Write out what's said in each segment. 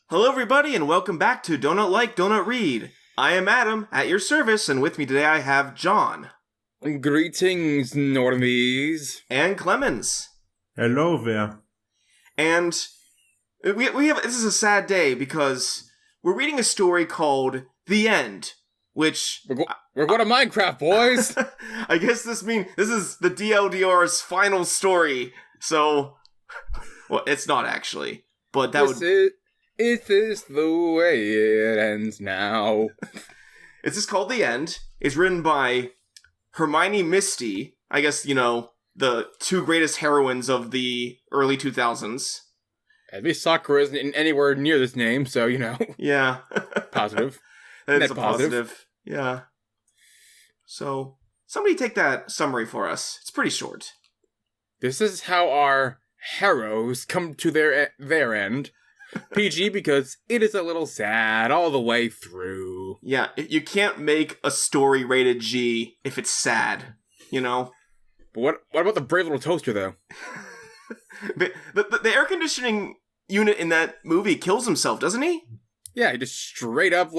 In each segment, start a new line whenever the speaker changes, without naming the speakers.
Hello everybody and welcome back to Donut Like, Donut Read. I am Adam, at your service, and with me today I have John.
Greetings, normies.
And Clemens.
Hello there.
And we have this is a sad day because we're reading a story called The End, which...
We're going to Minecraft, boys!
I guess this is the DLDR's final story, so... Well, it's not actually, but that
It is the way it ends now.
It's just called The End. It's written by Hermione Misty. I guess, the two greatest heroines of the early 2000s.
At least Sakura isn't anywhere near this name, so,
Yeah.
Positive.
That is
Net
a positive. Yeah. So, somebody take that summary for us. It's pretty short.
This is how our heroes come to their end. PG because it is a little sad all the way through.
Yeah, you can't make a story rated G if it's sad, But
what about the brave little toaster, though?
the air conditioning unit in that movie kills himself, doesn't he?
Yeah, he just straight up,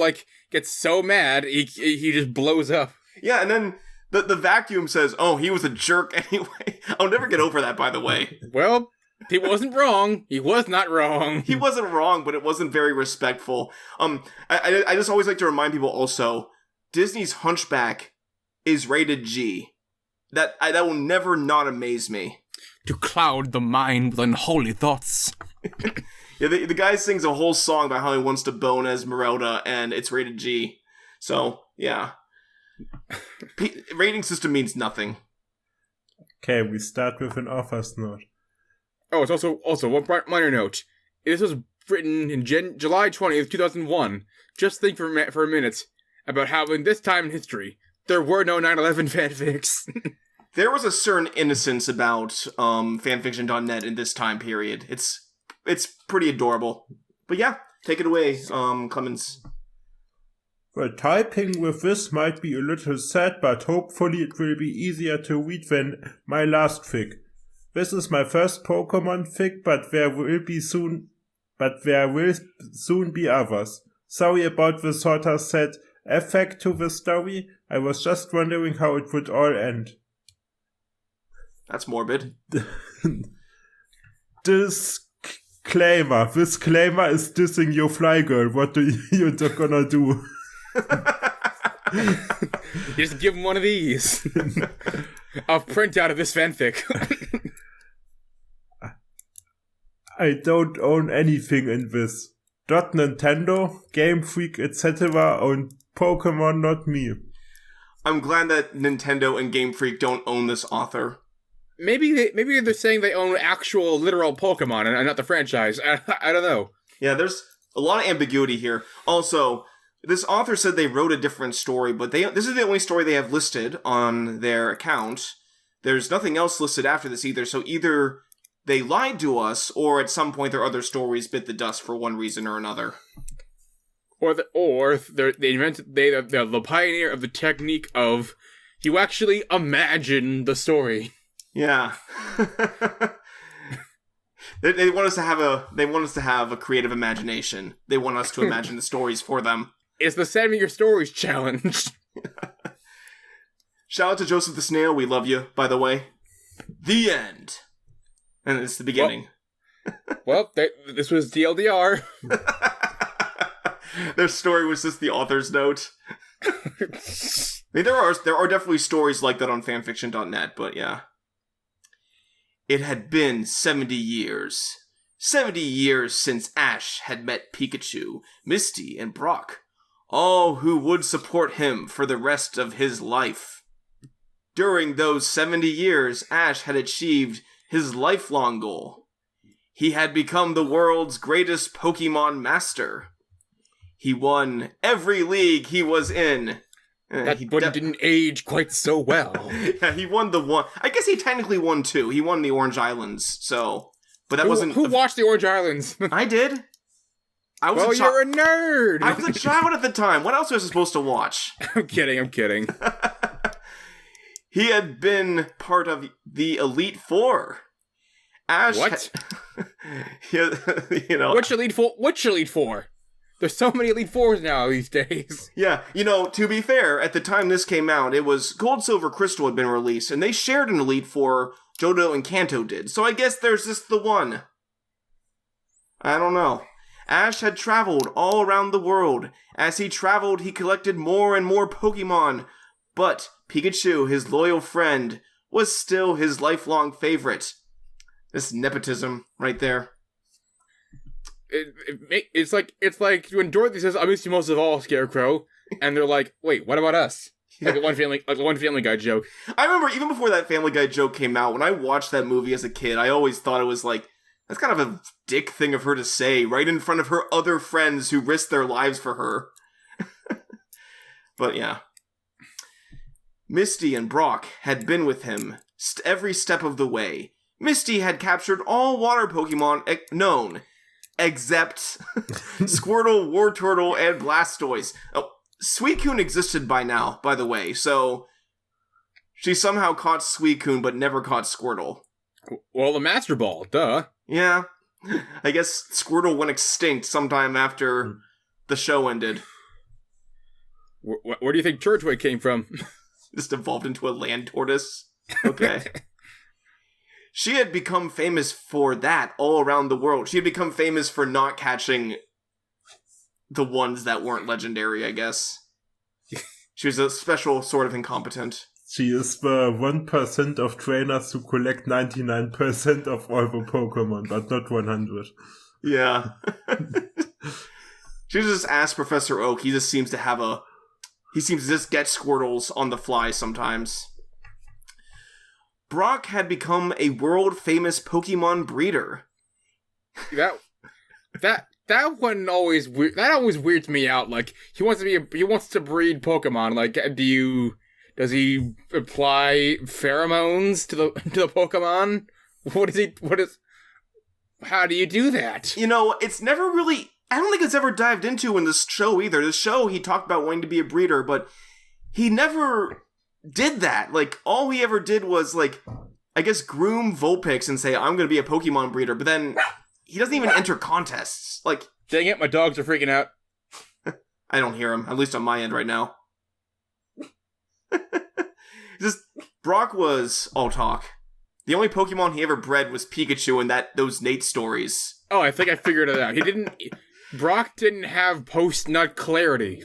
gets so mad, he just blows up.
Yeah, and then the vacuum says, oh, he was a jerk anyway. I'll never get over that, by the way.
Well... He wasn't wrong. He was not wrong.
He wasn't wrong, but it wasn't very respectful. I just always like to remind people also, Disney's Hunchback is rated G. That will never not amaze me.
To cloud the mind with unholy thoughts.
Yeah, the guy sings a whole song about how he wants to bone Esmeralda, and it's rated G. So, yeah. Rating system means nothing.
Okay, we start with an author's note.
Oh, it's also one minor note. This was written in July 20th, 2001. Just think for a minute about how in this time in history, there were no 9/11 fanfics.
There was a certain innocence about fanfiction.net in this time period. It's pretty adorable. But yeah, take it away, Clemens.
Well, typing with this might be a little sad, but hopefully it will be easier to read than my last fic. This is my first Pokémon fic, but there will soon be others. Sorry about the sort of sad effect to the story. I was just wondering how it would all end.
That's morbid.
Disclaimer. Disclaimer is dissing your fly girl. What are you gonna do?
You just give him one of these. I'll print out of this fanfic.
I don't own anything in this. Nintendo, Game Freak, etc. own Pokémon, not me.
I'm glad that Nintendo and Game Freak don't own this author.
Maybe they're saying they own actual, literal Pokemon and not the franchise. I don't know.
Yeah, there's a lot of ambiguity here. Also, this author said they wrote a different story, but this is the only story they have listed on their account. There's nothing else listed after this either, so either they lied to us, or at some point their other stories bit the dust for one reason or another.
Or they're the pioneer of the technique of you actually imagine the story.
Yeah. They want us to have a creative imagination. They want us to imagine the stories for them.
It's the Send Me Your Stories challenge.
Shout out to Joseph the Snail. We love you, by the way. The end. And it's the beginning.
Well, this was DLDR.
Their story was just the author's note. I mean, there are definitely stories like that on fanfiction.net, but yeah. It had been 70 years. 70 years since Ash had met Pikachu, Misty, and Brock. All who would support him for the rest of his life. During those 70 years, Ash had achieved his lifelong goal. He had become the world's greatest Pokemon master. He won every league he was in.
That one didn't age quite so well.
Yeah, he won the one. I guess he technically won two. He won the Orange Islands, so... But that wasn't...
Who watched the Orange Islands?
I did.
You're a nerd!
I was a child at the time. What else was I supposed to watch?
I'm kidding.
He had been part of the Elite Four. Ash...
What?
Yeah, you know...
What's Elite Four? There's so many Elite Fours now these days.
Yeah, you know, to be fair, at the time this came out, it was Gold, Silver, Crystal had been released, and they shared an Elite Four. Johto and Kanto did. So I guess there's just the one. I don't know. Ash had traveled all around the world. As he traveled, he collected more and more Pokemon. But Pikachu, his loyal friend, was still his lifelong favorite. This nepotism right there.
It's like when Dorothy says, "I miss you most of all, Scarecrow," and they're like, "Wait, what about us?" Like one Family Guy joke.
I remember even before that Family Guy joke came out, when I watched that movie as a kid, I always thought it was like, that's kind of a dick thing of her to say right in front of her other friends who risked their lives for her. But yeah. Misty and Brock had been with him every step of the way. Misty had captured all water Pokemon known, except Squirtle, Wartortle, and Blastoise. Oh, Suicune existed by now, by the way, so she somehow caught Suicune but never caught Squirtle.
Well, the Master Ball, duh.
Yeah, I guess Squirtle went extinct sometime after the show ended.
Where do you think Turtwig came from?
Just evolved into a land tortoise. Okay. She had become famous for that all around the world. She had become famous for not catching the ones that weren't legendary, I guess. She was a special sort of incompetent.
She is the 1% of trainers who collect 99% of all the Pokemon, but not 100.
Yeah. She just asked Professor Oak. He just seems to have he seems to just get Squirtles on the fly sometimes. Brock had become a world-famous Pokemon breeder.
That one always weirds me out. Like he wants to breed Pokemon. Like, does he apply pheromones to the Pokemon? How do you do that?
You know, it's never really. I don't think it's ever dived into in this show either. This show he talked about wanting to be a breeder, but he never did that. Like all he ever did was like, I guess, groom Vulpix and say, "I'm going to be a Pokemon breeder," but then he doesn't even enter contests. Like,
dang it, my dogs are freaking out.
I don't hear him, at least on my end right now. Just, Brock was all talk. The only Pokemon he ever bred was Pikachu in those Nate stories.
Oh, I think I figured it out. Brock didn't have post-nut clarity.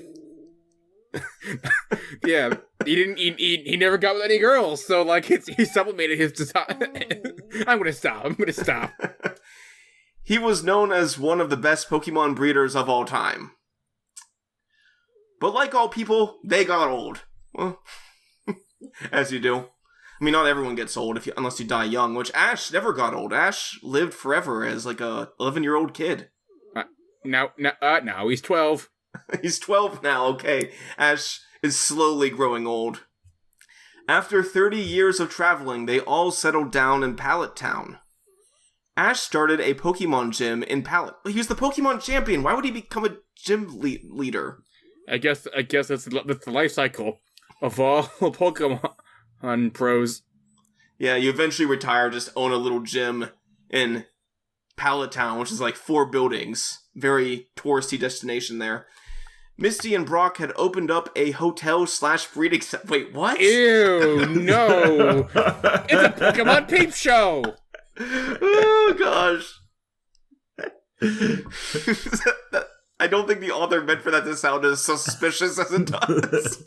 Yeah, he never got with any girls, so like he sublimated his desire. I'm gonna stop.
He was known as one of the best Pokemon breeders of all time. But like all people, they got old. Well, as you do. I mean, not everyone gets old unless you die young, which Ash never got old. Ash lived forever as like a 11-year-old kid.
Now he's 12.
He's 12 now, okay. Ash is slowly growing old. After 30 years of traveling, they all settled down in Pallet Town. Ash started a Pokemon gym in Pallet. He was the Pokemon champion. Why would he become a gym leader?
I guess that's the life cycle of all Pokemon pros.
Yeah, you eventually retire, just own a little gym in Pallet Town, which is like 4 buildings. Very touristy destination there. Misty and Brock had opened up a hotel/breeding center. Wait, what?
Ew, no. It's a Pokemon peep show.
Oh, gosh. I don't think the author meant for that to sound as suspicious as it does.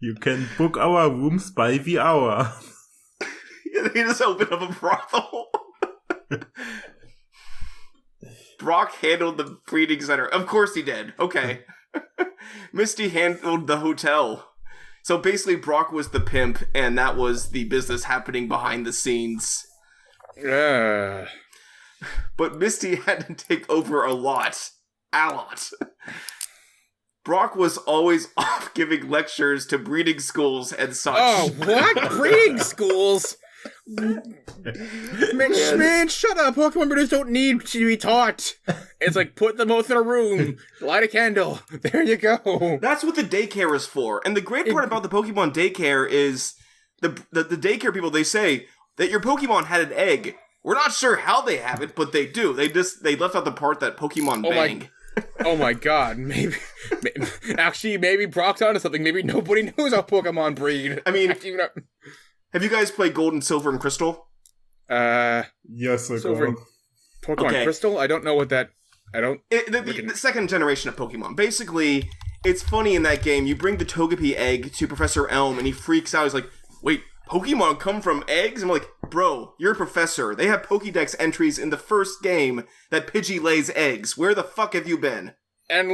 You can book our rooms by the hour.
They just opened up a brothel. Brock handled the breeding center. Of course he did. Okay. Misty handled the hotel. So basically Brock was the pimp, and that was the business happening behind the scenes. But Misty had to take over a lot. A lot. Brock was always off giving lectures to breeding schools and such.
Oh, what? Breeding schools? Man, shut up. Pokemon breeders don't need to be taught. It's like, put them both in a room, light a candle. There you go.
That's what the daycare is for. And the great part about the Pokemon daycare is the daycare people, they say that your Pokemon had an egg. We're not sure how they have it, but they do. They left out the part that Pokemon bang.
Oh my god, maybe Brock's onto something. Maybe nobody knows how Pokemon breed.
I mean, have you guys played Gold and Silver and Crystal?
Yes, I
Silver
go.
Pokemon Crystal? I don't know what that...
The second generation of Pokemon. Basically, it's funny in that game, you bring the Togepi egg to Professor Elm, and he freaks out. He's like, wait, Pokemon come from eggs? I'm like, bro, you're a professor. They have Pokédex entries in the first game that Pidgey lays eggs. Where the fuck have you been?
And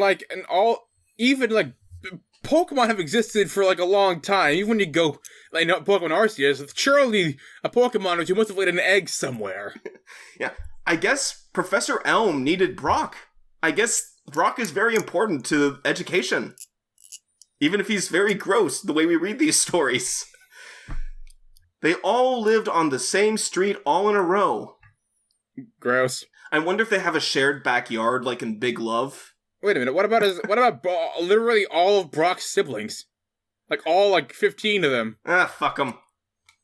Pokemon have existed for like a long time. Even when you go, Pokemon Arceus, surely a Pokemon or two must have laid an egg somewhere.
Yeah, I guess Professor Elm needed Brock. I guess Brock is very important to education. Even if he's very gross, the way we read these stories. They all lived on the same street all in a row.
Gross.
I wonder if they have a shared backyard like in Big Love.
Wait a minute, what about literally all of Brock's siblings? Like all 15 of them.
Fuck them.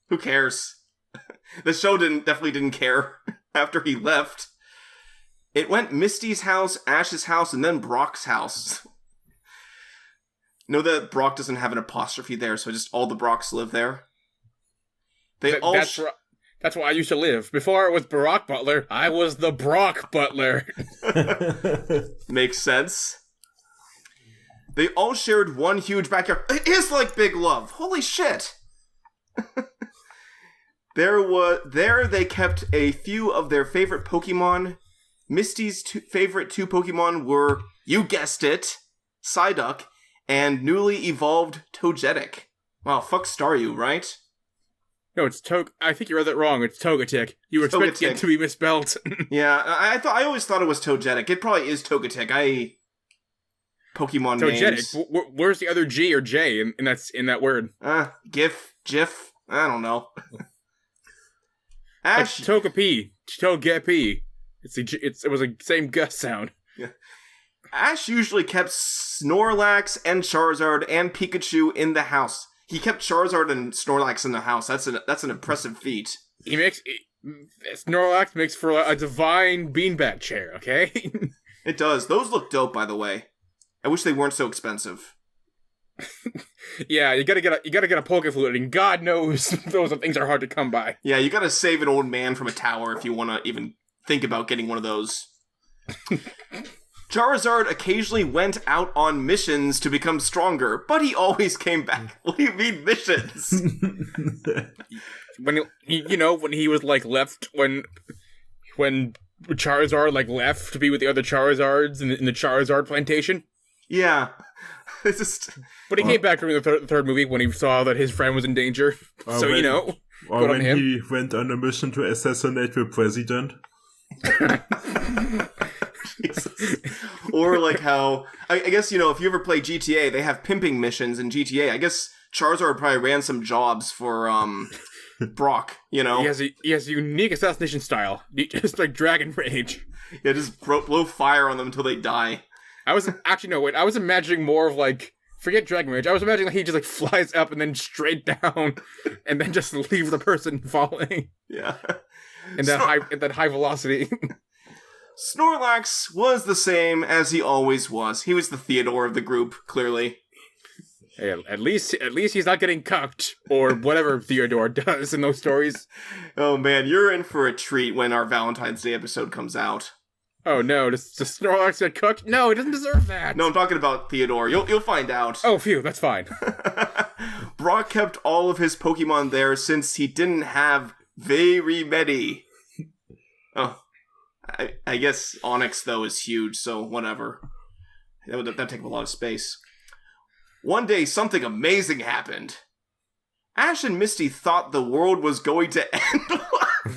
Who cares? The show definitely didn't care after he left. It went Misty's house, Ash's house, and then Brock's house. Know that Brock doesn't have an apostrophe there, so just all the Brocks live there. That's
where I used to live. Before it was Barack Butler, I was the Brock Butler.
Makes sense. They all shared one huge backyard. It is like Big Love. Holy shit. There they kept a few of their favorite Pokemon. Misty's favorite two Pokemon were, you guessed it, Psyduck and newly evolved Togetic. Wow, fuck Staryu, right?
No, it's I think you read that wrong. It's Togetic. You were expecting it to be misspelled.
Yeah, I always thought it was Togetic. It probably is Togetic. Pokemon names.
Togetic. Where's the other G or J in that word?
GIF. I don't know. Ash.
It's Togepi. Togepi. It was the same Gus sound.
Yeah. Ash usually kept Snorlax and Charizard and Pikachu in the house. He kept Charizard and Snorlax in the house. That's an impressive feat.
Snorlax makes for a divine beanbag chair, okay?
It does. Those look dope, by the way. I wish they weren't so expensive.
Yeah, you gotta get a Pokeflute, and God knows those things are hard to come by.
Yeah, you gotta save an old man from a tower if you want to even think about getting one of those. Charizard occasionally went out on missions to become stronger, but he always came back. What do you mean missions?
When he was left when Charizard left to be with the other Charizards in the Charizard plantation.
Yeah, it's just.
But he came back during the third movie when he saw that his friend was in danger. So
or when he went on a mission to assassinate the president.
Jesus. Or how I guess if you ever play GTA, they have pimping missions in GTA. I guess Charizard probably ran some jobs for Brock. He has
a unique assassination style, just like Dragon Rage.
Yeah, just blow fire on them until they die.
I was imagining more of forget Dragon Rage. I was imagining he just flies up and then straight down, and then just leave the person falling.
Yeah,
in that high velocity.
Snorlax was the same as he always was. He was the Theodore of the group, clearly.
Hey, at least he's not getting cucked, or whatever Theodore does in those stories.
Oh man, you're in for a treat when our Valentine's Day episode comes out.
Oh no, does Snorlax get cooked? No, he doesn't deserve that.
No, I'm talking about Theodore. You'll find out.
Oh, phew, that's fine.
Brock kept all of his Pokemon there since he didn't have very many. Oh. I guess Onyx, though, is huge, so whatever. That'd take up a lot of space. One day, something amazing happened. Ash and Misty thought the world was going to end.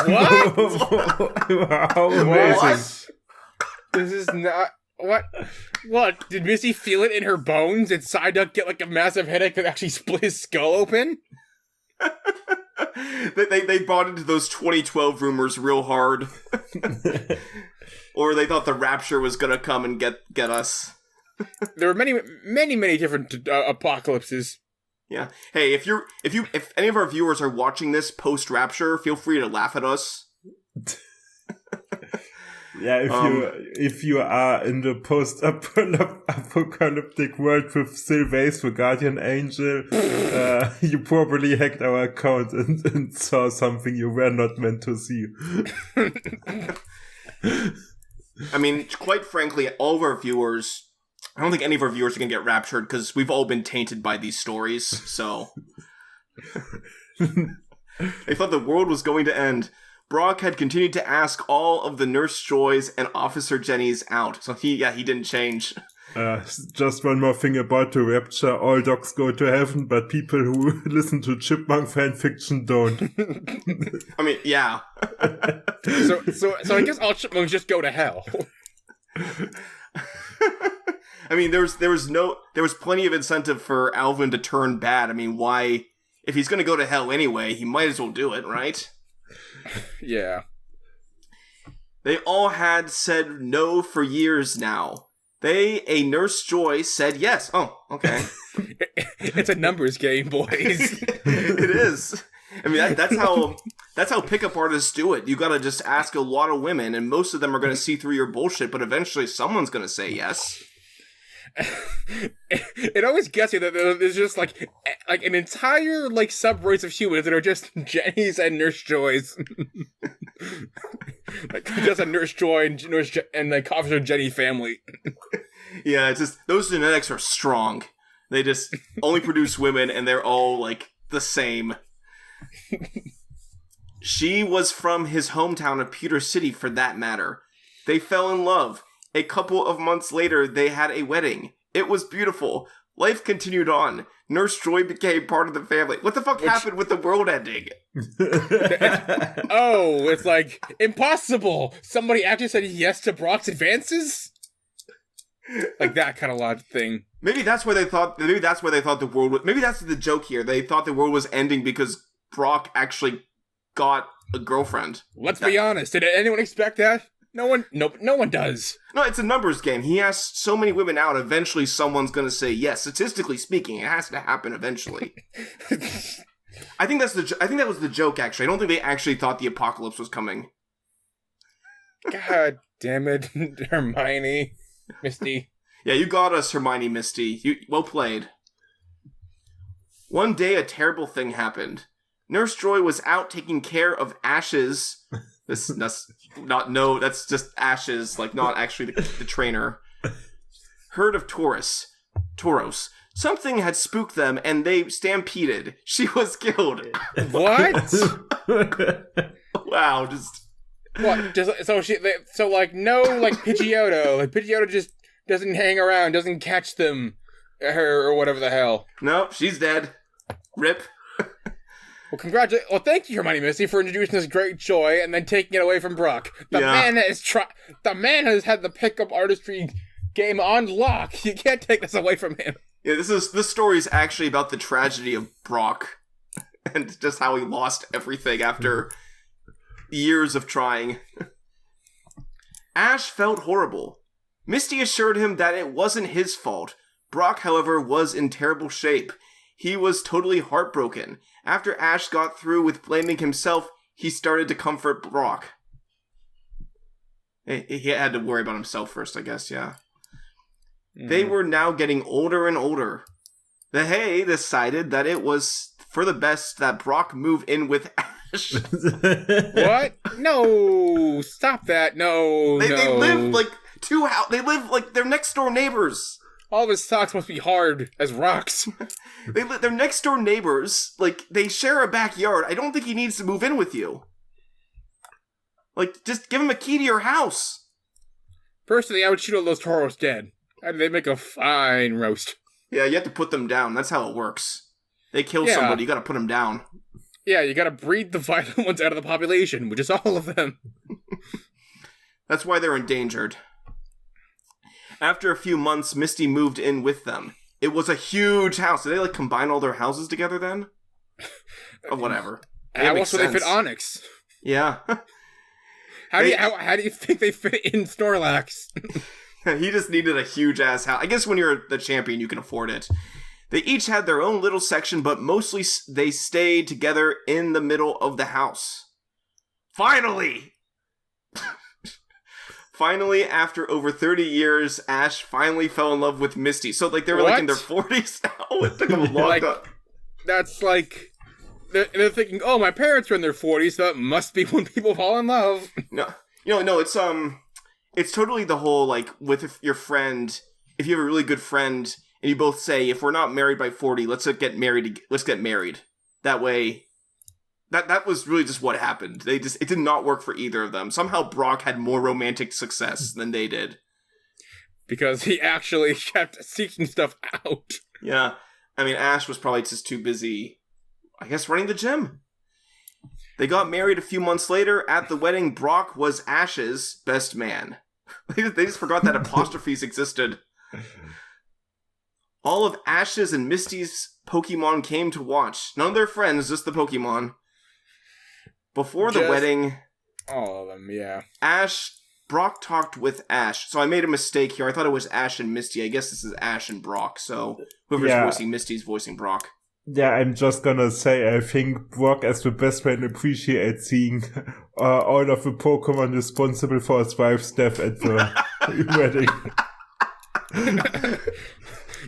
What?
How amazing.
What? This is not... What? Did Misty feel it in her bones? Did Psyduck get a massive headache that actually split his skull open?
They bought into those 2012 rumors real hard. Or they thought the rapture was gonna come and get us.
There were many different apocalypses.
Yeah. Hey, if any of our viewers are watching this post Rapture, feel free to laugh at us.
Yeah, if you are in the post-apocalyptic world with Sylvace, the guardian angel, you probably hacked our account and saw something you were not meant to see.
I mean, quite frankly, all of our viewers, I don't think any of our viewers are going to get raptured because we've all been tainted by these stories, so. They thought the world was going to end. Brock had continued to ask all of the Nurse Joys and Officer Jennies out, so he didn't change.
Just one more thing about the rapture. All dogs go to heaven, but people who listen to Chipmunk fanfiction don't.
I mean, yeah.
So I guess all chipmunks just go to hell.
I mean, there was plenty of incentive for Alvin to turn bad. I mean, why? If he's going to go to hell anyway, he might as well do it, right?
Yeah.
They all had said no for years now. A Nurse Joy said yes. Oh, okay.
It's a numbers game, boys.
It is. I mean, that's how pickup artists do it. You gotta just ask a lot of women, and most of them are gonna see through your bullshit, but eventually someone's gonna say yes.
It always gets you that there's just like an entire like sub-race of humans that are just Jennies and Nurse Joys. Like just a Nurse Joy and like Officer Jenny family.
Yeah, it's just those genetics are strong. They just only produce women, and they're all like the same. She was from his hometown of Pewter City, for that matter. They fell in love. A couple of months later, they had a wedding. It was beautiful. Life continued on. Nurse Joy became part of the family. What the fuck happened with the world ending?
It's like, impossible! Somebody actually said yes to Brock's advances? Like that kind of logic thing.
Maybe that's why they thought the world was... Maybe that's the joke here. They thought the world was ending because Brock actually got a girlfriend.
Let's be honest. Did anyone expect that? No one does.
No, it's a numbers game. He asked so many women out, eventually someone's gonna say yes. Statistically speaking, it has to happen eventually. I think that was the joke, actually. I don't think they actually thought the apocalypse was coming.
God damn it, Hermione. Misty.
Yeah, you got us, Hermione Misty. Well played. One day, a terrible thing happened. Nurse Joy was out taking care of Ashes... That's just Ashes, like not actually the trainer. Herd of Tauros. Something had spooked them, and they stampeded. She was killed.
What?
Wow, just
what? So like no like Pidgeotto. Like Pidgeotto just doesn't hang around, doesn't catch them, or whatever the hell.
Nope, she's dead. Rip.
Well, thank you, Hermione Misty, for introducing this great joy and then taking it away from Brock. The man has had the pickup artistry game on lock. You can't take this away from him.
Yeah, this story is actually about the tragedy of Brock and just how he lost everything after years of trying. Ash felt horrible. Misty assured him that it wasn't his fault. Brock, however, was in terrible shape. He was totally heartbroken. After Ash got through with blaming himself, he started to comfort Brock. He had to worry about himself first, I guess, yeah. They were now getting older and older. The Hay decided that it was for the best that Brock move in with Ash.
What? No! Stop that! No!
They live like they live like they're next door neighbors.
All of his socks must be hard as rocks.
They're next door neighbors. Like, they share a backyard. I don't think he needs to move in with you. Like, just give him a key to your house.
Personally, I would shoot all those Tauros dead. And they'd make a fine roast.
Yeah, you have to put them down. That's how it works. They kill somebody, you gotta put them down.
Yeah, you gotta breed the violent ones out of the population, which is all of them.
That's why they're endangered. After a few months, Misty moved in with them. It was a huge house. Did they, like, combine all their houses together then? Or whatever.
How else would they fit Onyx?
Yeah.
How do you think they fit in Snorlax?
He just needed a huge-ass house. I guess when you're the champion, you can afford it. They each had their own little section, but mostly they stayed together in the middle of the house. Finally! Finally, after over 30 years, Ash finally fell in love with Misty. So, like, they were, like, in their 40s now. It took them a long time.
That's, like... They're thinking, oh, my parents are in their 40s, so that must be when people fall in love.
No, it's totally the whole, like, with your friend, if you have a really good friend, and you both say, if we're not married by 40, let's get married. That way, that was really just what happened. It did not work for either of them. Somehow Brock had more romantic success than they did.
Because he actually kept seeking stuff out.
Yeah. I mean, Ash was probably just too busy, I guess, running the gym. They got married a few months later. At the wedding, Brock was Ash's best man. They just forgot that apostrophes existed. All of Ash's and Misty's Pokemon came to watch. None of their friends, just the Pokemon. Before the wedding...
All of them, yeah.
Brock talked with Ash. So I made a mistake here. I thought it was Ash and Misty. I guess this is Ash and Brock. So whoever's voicing Misty is voicing Brock.
Yeah, I'm just gonna say, I think Brock as the best friend appreciates seeing all of the Pokemon responsible for his wife's death at the wedding.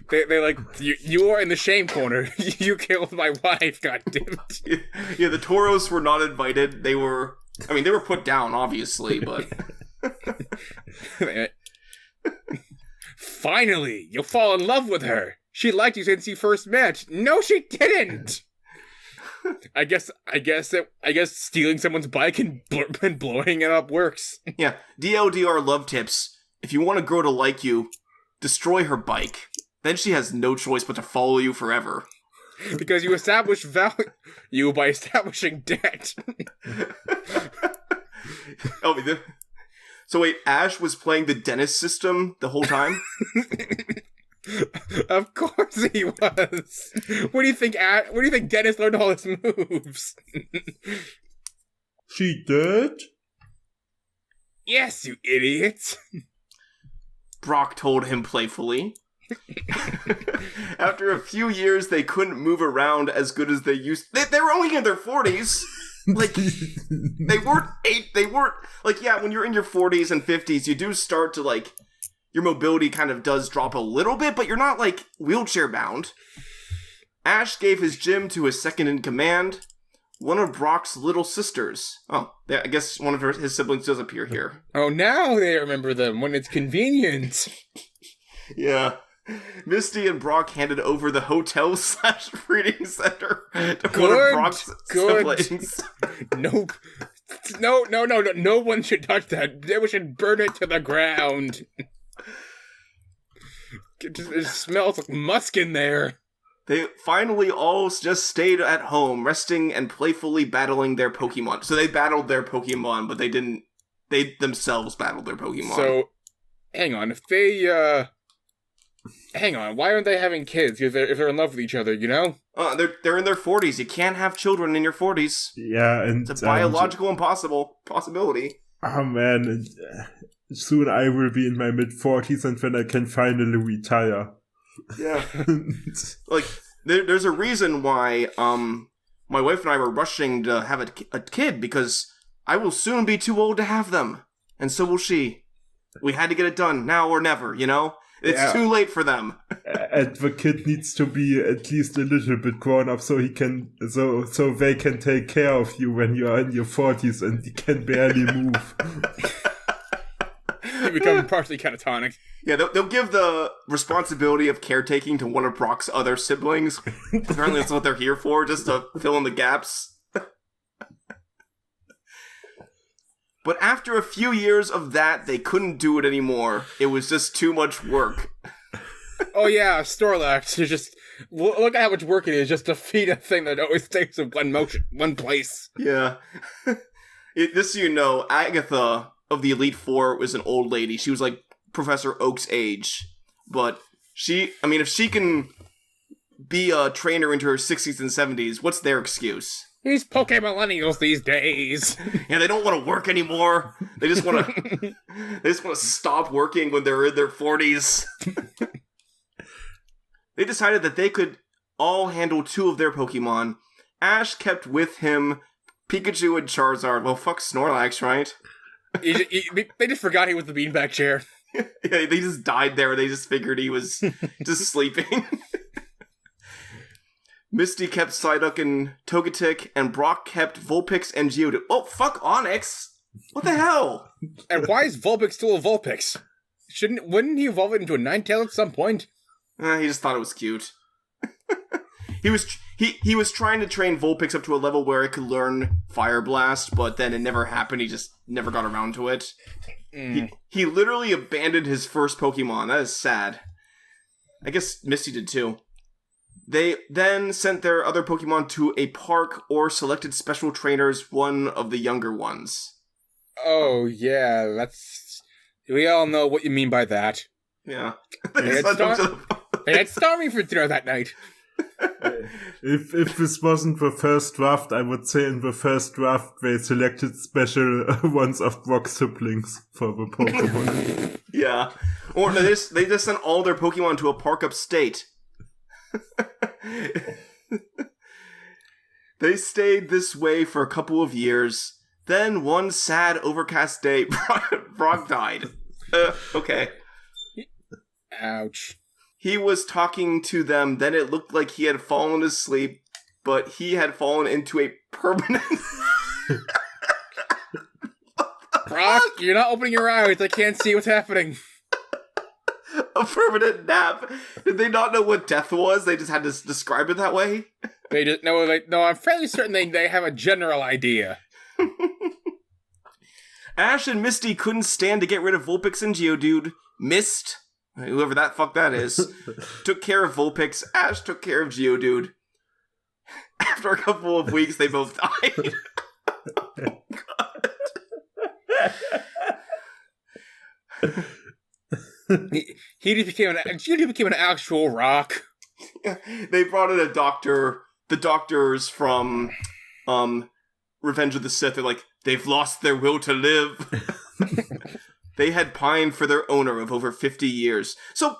They're like, you are in the shame corner. You killed my wife, goddammit.
Yeah, the Tauros were not invited. They were put down, obviously, but...
Finally, you'll fall in love with her. She liked you since you first met. No, she didn't. I guess stealing someone's bike and blowing it up works.
Yeah, DLDR love tips. If you want a girl to like you, destroy her bike. Then she has no choice but to follow you forever.
Because you establish value by establishing debt.
So wait, Ash was playing the dentist system the whole time?
Of course he was. What do you think? Dennis learned all his moves?
She did?
Yes, you idiot.
Brock told him playfully. After a few years, they couldn't move around as good as they used. They were only in their 40s. Like, they weren't like, yeah, when you're in your 40s and 50s, you do start to, like, your mobility kind of does drop a little bit, but you're not, like, wheelchair bound. Ash gave his gym to his second-in-command, one of Brock's little sisters. Oh, I guess one of his siblings does appear here.
Oh, now they remember them when it's convenient.
Yeah. Misty and Brock handed over the hotel/reading center to one of Brock's siblings.
Nope. No one should touch that. They should burn it to the ground. It smells like musk in there.
They finally all just stayed at home, resting and playfully battling their Pokemon. So they battled their Pokemon, but they themselves battled their Pokemon.
So, hang on, why aren't they having kids if they're in love with each other, you know?
They're in their 40s. You can't have children in your 40s.
Yeah, and...
It's a biological possibility.
Oh, man. Soon I will be in my mid-40s and then I can finally retire.
Yeah. Like, there's a reason why my wife and I were rushing to have a kid, because I will soon be too old to have them. And so will she. We had to get it done now or never, you know? It's too late for them.
And the kid needs to be at least a little bit grown up so they can take care of you when you are in your 40s and you can barely move.
You become partially catatonic.
Yeah, they'll give the responsibility of caretaking to one of Brock's other siblings. Apparently that's what they're here for, just to fill in the gaps. But after a few years of that, they couldn't do it anymore. It was just too much work. Oh yeah, Snorlax. You just look at how much work it is just to feed a thing that always stays in one place. Yeah. Just so you know, Agatha of the Elite Four was an old lady. She was like Professor Oak's age. But if she can be a trainer into her 60s and 70s, what's their excuse? These Poke-millennials these days. Yeah, they don't want to work anymore. They just want to stop working when they're in their 40s. they decided that they could all handle 2 of their Pokemon. Ash kept with him Pikachu and Charizard. Well, fuck Snorlax, right?
They just forgot he was the beanbag chair.
Yeah, they just died there. They just figured he was just sleeping. Misty kept Psyduck and Togetic, and Brock kept Vulpix and Geodude. Oh, fuck Onix! What the hell?
And why is Vulpix still a Vulpix? Wouldn't he evolve it into a Ninetale at some point?
He just thought it was cute. He was trying to train Vulpix up to a level where it could learn Fire Blast, but then it never happened. He just never got around to it. He literally abandoned his first Pokemon. That is sad. I guess Misty did too. They then sent their other Pokemon to a park or selected special trainers, one of the younger ones.
Oh, yeah, we all know what you mean by that.
Yeah.
They had Starmie for dinner that night.
If this wasn't the first draft, I would say in the first draft they selected special ones of Brock's siblings for the Pokemon.
Yeah. Or they just sent all their Pokemon to a park upstate. They stayed this way for a couple of years. Then one sad overcast day, Brock died. Okay.
Ouch.
He was talking to them, then it looked like he had fallen asleep, but he had fallen into a permanent...
Brock, you're not opening your eyes. I can't see what's happening.
A permanent nap. Did they not know what death was? They just had to describe it that way?
They just no, I'm fairly certain they have a general idea.
Ash and Misty couldn't stand to get rid of Vulpix and Geodude. Mist, whoever that fuck that is, took care of Vulpix. Ash took care of Geodude. After a couple of weeks, they both died.
Geodude became an actual rock.
Yeah, they brought in a doctor. The doctors from Revenge of the Sith. They're like, they've lost their will to live. They had pined for their owner of over 50 years. So,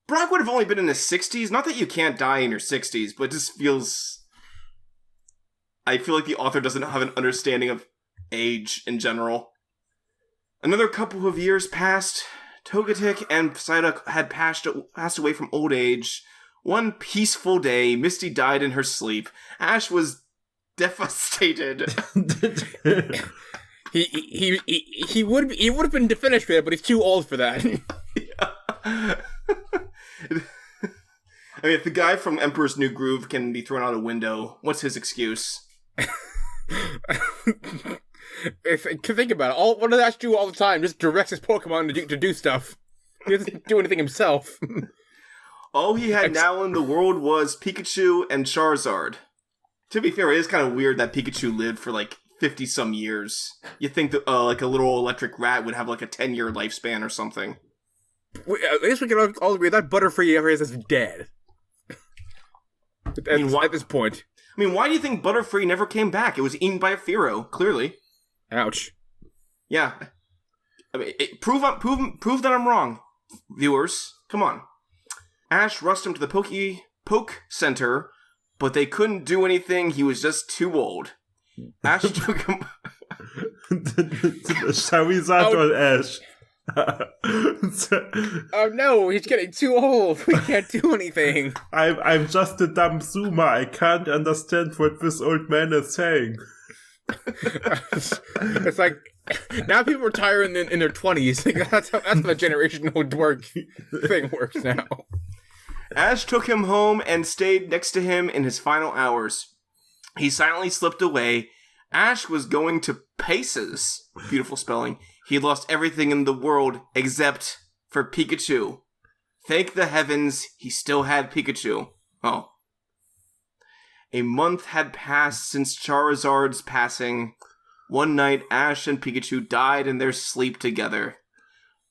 Brock would have only been in his 60s. Not that you can't die in your 60s, but it just feels... I feel like the author doesn't have an understanding of age in general. Another couple of years passed. Togetic and Psyduck had passed away from old age. One peaceful day, Misty died in her sleep. Ash was devastated.
He would have been finished with it, but he's too old for that.
Yeah. I mean, if the guy from Emperor's New Groove can be thrown out a window, what's his excuse?
Think about it. What does Ash do all the time? Just directs his Pokemon to do stuff. He doesn't do anything himself.
All he had now in the world was Pikachu and Charizard. To be fair, it is kind of weird that Pikachu lived for like 50-some years. You'd think that like a little electric rat would have like a 10-year lifespan or something.
At least we can all agree that Butterfree ever is dead. At this point.
I mean, why do you think Butterfree never came back? It was eaten by a Fearow, clearly.
Ouch.
Yeah. I mean, prove that I'm wrong, viewers. Come on. Ash rushed him to the Poke Center, but they couldn't do anything. He was just too old. Ash took him...
Charizard or Ash?
Oh no, he's getting too old. We can't do anything.
I'm just a dumb zoomer. I can't understand what this old man is saying.
It's like now people retire in their 20s. That's the generational thing works now.
Ash took him home and stayed next to him in his final hours. He silently slipped away. Ash was going to paces. Beautiful spelling. He lost everything in the world except for Pikachu. Thank the heavens, he still had Pikachu. Oh. A month had passed since Charizard's passing. One night, Ash and Pikachu died in their sleep together.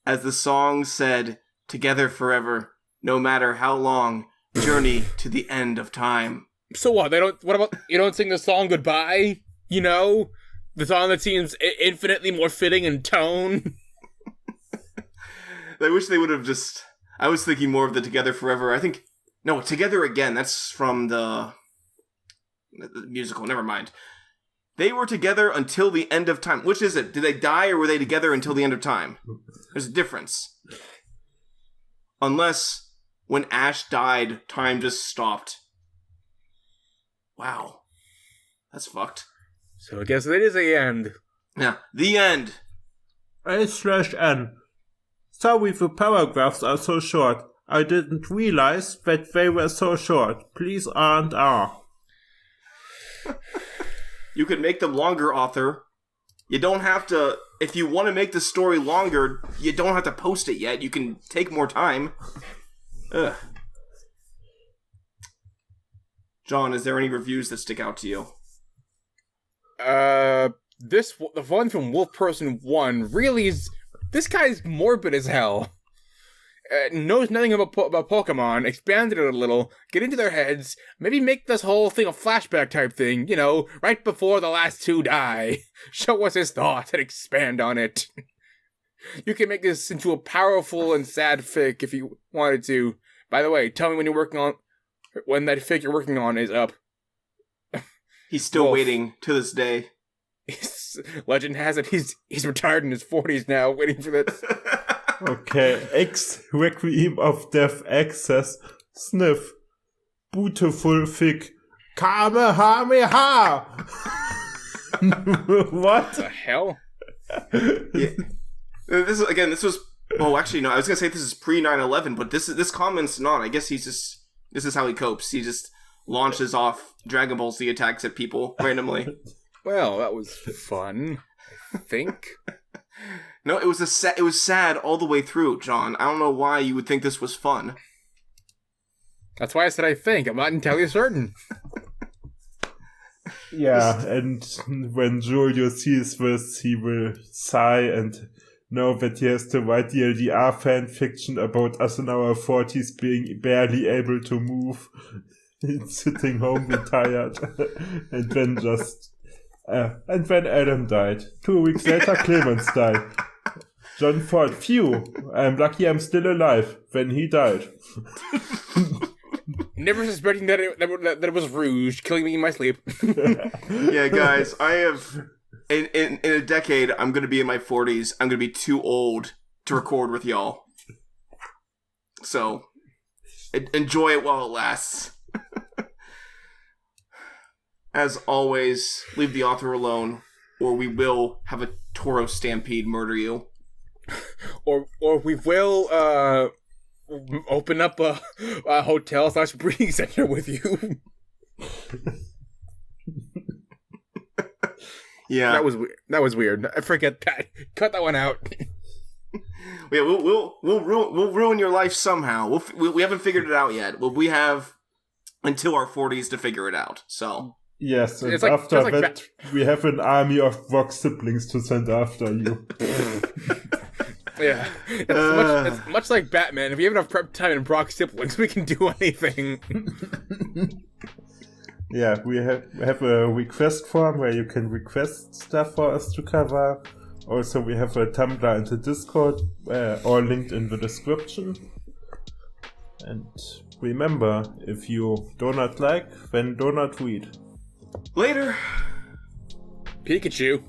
As the song said, together forever, no matter how long, journey to the end of time.
So what? What about you don't sing the song goodbye? You know? The song that seems infinitely more fitting in tone.
I wish they would have just... I was thinking more of the Together Forever. I think No, Together Again. That's from the musical. Never mind. They were together until the end of time. Which is it? Did they die or were they together until the end of time? There's a difference. Unless when Ash died, time just stopped. Wow. That's fucked.
So I guess that is the end.
Yeah, the end.
A/N. Sorry the paragraphs are so short. I didn't realize that they were so short. Please aren't are.
You could make them longer, author. You don't have to... If you want to make the story longer, you don't have to post it yet. You can take more time. Ugh. John, is there any reviews that stick out to you?
The one from Wolf Person 1 really is... This guy's morbid as hell. Knows nothing about Pokemon, expanded it a little, get into their heads, maybe make this whole thing a flashback type thing, you know, right before the last two die. Show us his thoughts and expand on it. You can make this into a powerful and sad fic if you wanted to. By the way, tell me when that fic you're working on is up.
He's still waiting to this day.
Legend has it he's retired in his 40s now, waiting for this.
Okay, X Requiem of Death Access Sniff Beautiful Fic Kamehameha. What
the hell?
Yeah. This was. Oh, actually, no. I was gonna say this is pre 9/11, but this comment's not. I guess this is how he copes. He just launches off Dragon Ball Z attacks at people randomly.
Well, that was fun. I think.
No, it was sad all the way through, John. I don't know why you would think this was fun.
That's why I said I think. I'm not entirely certain.
Yeah, and when Julio sees this, he will sigh and know that he has to write the LDR fanfiction about us in our 40s being barely able to move, sitting home retired, and then and then Adam died. 2 weeks later, Clemens died. John thought, phew, I'm lucky I'm still alive. Then he died.
Never suspecting that it was Rouge killing me in my sleep.
Yeah, guys, I have... In a decade, I'm going to be in my 40s. I'm going to be too old to record with y'all. So, enjoy it while it lasts. As always, leave the author alone, or we will have a Tauros stampede murder you.
Or we will open up a hotel/breeding center with you.
Yeah,
that was weird. I forget that. Cut that one out.
Yeah, we'll ruin your life somehow. We haven't figured it out yet. Well, we have until our 40s to figure it out. So.
Yes, and after that, we have an army of Vox siblings to send after you.
Yeah, it's much like Batman. If we have enough prep time and Brock siblings, we can do anything.
Yeah, we have a request form where you can request stuff for us to cover. Also, we have a Tumblr and a Discord, all linked in the description. And remember, if you do not like, then do not read.
Later.
Pikachu.